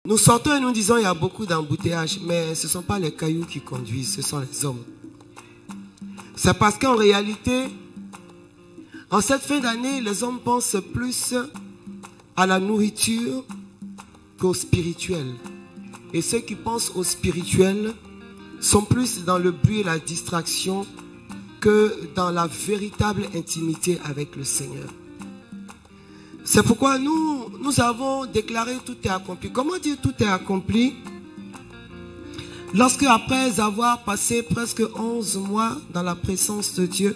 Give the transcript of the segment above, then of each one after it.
Nous sortons et nous disons il y a beaucoup d'embouteillages, mais ce ne sont pas les cailloux qui conduisent, ce sont les hommes. C'est parce qu'en réalité, en cette fin d'année, les hommes pensent plus à la nourriture qu'au spirituel. Et ceux qui pensent au spirituel sont plus dans le bruit et la distraction que dans la véritable intimité avec le Seigneur. C'est pourquoi nous avons déclaré tout est accompli. Comment dire tout est accompli? Lorsque après avoir passé presque 11 mois dans la présence de Dieu,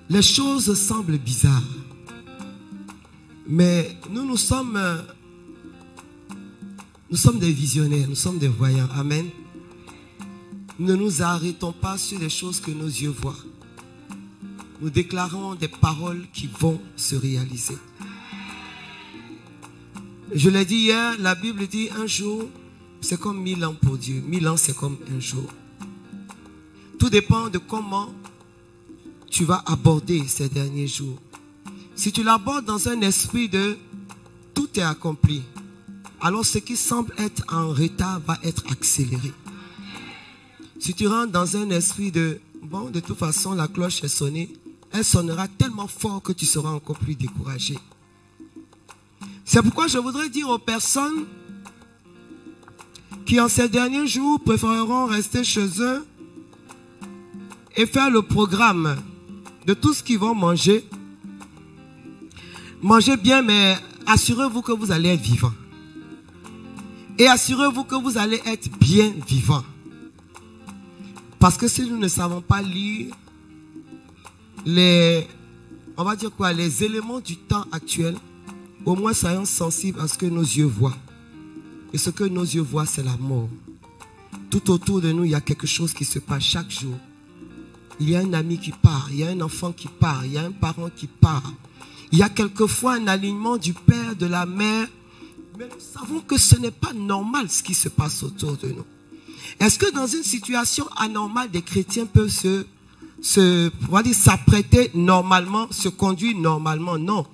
les choses semblent bizarres. Mais nous sommes des visionnaires, nous sommes des voyants. Amen. Ne nous arrêtons pas sur les choses que nos yeux voient. Nous déclarons des paroles qui vont se réaliser. Je l'ai dit hier, la Bible dit un jour, c'est comme 1000 ans pour Dieu. 1000 ans, c'est comme un jour. Tout dépend de comment tu vas aborder ces derniers jours. Si tu l'abordes dans un esprit de tout est accompli, alors ce qui semble être en retard va être accéléré. Si tu rentres dans un esprit de bon, de toute façon, la cloche est sonnée, elle sonnera tellement fort que tu seras encore plus découragé. C'est pourquoi je voudrais dire aux personnes qui en ces derniers jours préféreront rester chez eux et faire le programme de tout ce qu'ils vont manger. Mangez bien, mais assurez-vous que vous allez être vivant. Et assurez-vous que vous allez être bien vivant. Parce que si nous ne savons pas lire on va dire quoi, les éléments du temps actuel, au moins soyons sensibles à ce que nos yeux voient. Et ce que nos yeux voient, c'est la mort. Tout autour de nous, il y a quelque chose qui se passe chaque jour. Il y a un ami qui part, il y a un enfant qui part, il y a un parent qui part. Il y a quelquefois un alignement du père, de la mère. Mais nous savons que ce n'est pas normal ce qui se passe autour de nous. Est-ce que dans une situation anormale, des chrétiens peuvent s'apprêter normalement, se conduire normalement? Non.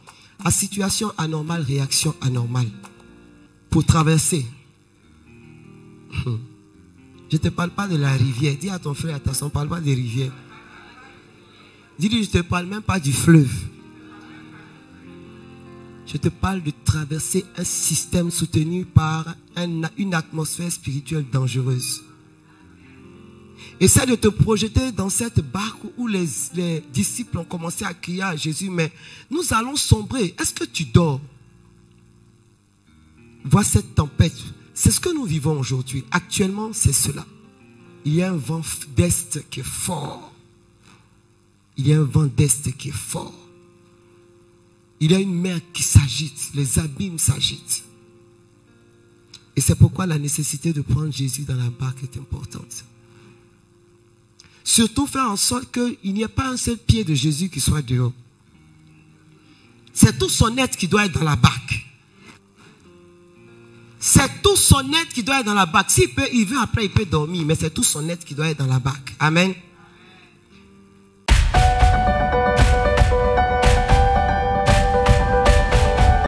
À situation anormale, réaction anormale. Pour traverser. Je ne te parle pas de la rivière. Dis à ton frère, attention, ne parle pas des rivières. Dis-lui, je ne te parle même pas du fleuve. Je te parle de traverser un système soutenu par une atmosphère spirituelle dangereuse. Essaie de te projeter dans cette barque où les disciples ont commencé à crier à Jésus, mais nous allons sombrer. Est-ce que tu dors? Vois cette tempête. C'est ce que nous vivons aujourd'hui. Actuellement, c'est cela. Il y a un vent d'est qui est fort. Il y a un vent d'est qui est fort. Il y a une mer qui s'agite. Les abîmes s'agitent. Et c'est pourquoi la nécessité de prendre Jésus dans la barque est importante. Surtout faire en sorte qu'il n'y ait pas un seul pied de Jésus qui soit dehors. C'est tout son être qui doit être dans la barque. C'est tout son être qui doit être dans la barque. S'il veut après, il peut dormir, mais c'est tout son être qui doit être dans la barque. Amen.